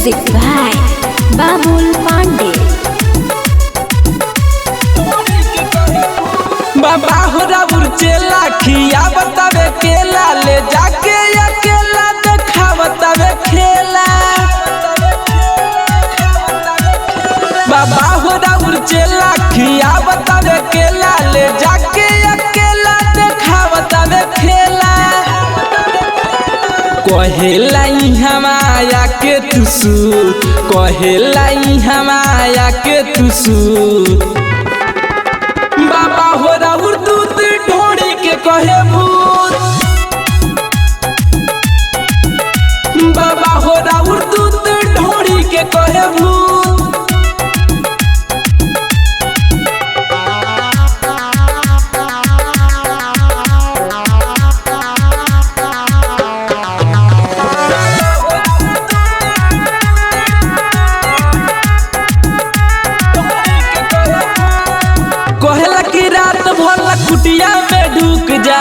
Music by Babul Pandey. बाबा हो राउर चेला खिया बतावे केला ले जाके अकेला देखा बतावे खेला। बाबा हो राउर चेला खिया बतावे केला ले जाके अकेला देखा बतावे खेला। कहेला हमाया के तुसु कहेला हमाया के तुसु बाबा हो राउर दूध ढोड़ी के कहे भूत। बाबा हो राउर दूध ढोड़ी के कहे भूत। कहेला की रात भर कुटिया में ढुक जा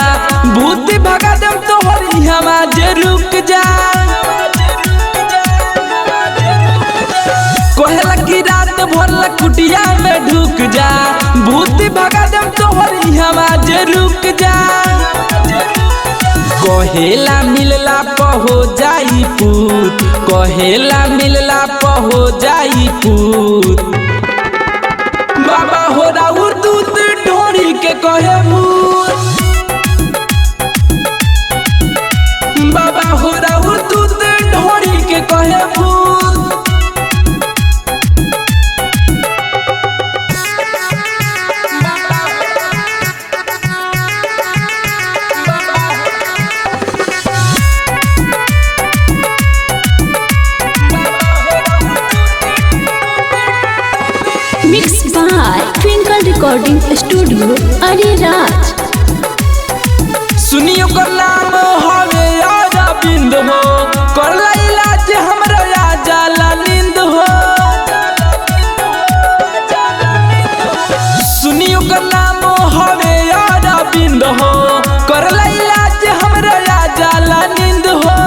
भूत भगा देम तोहरी हमाज रुक जा। कहेला की रात भर कुटिया में ढुक जा भूत भगा देम तोहरी हमाज रुक जा। कहेला मिलला पहो जाई पूत कहेला मिलला पहो जाई पूत। बाबा हो राउर दूध ढोड़ी के कहे भूत। बाबा हो राउर दूध ढोड़ी के कहे भूत। Mixed by Twinkle Recording Studio, Ariraj. सुनियो कर नाम हवे आजा बिंद हो करला इलाज हमरा या जाला नींद हो। सुनियो कर नाम हवे आजा बिंद हो करला इलाज हमरा या जाला नींद हो।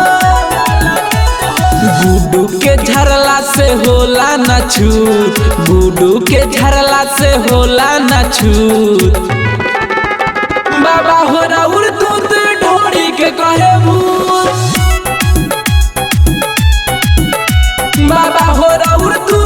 गुडू के झरला से होला न छूट गुडू के झरला से होला न छूट। बाबा हो राउर दूध ढोड़ी के कहे भूत। बाबा हो राउर दूध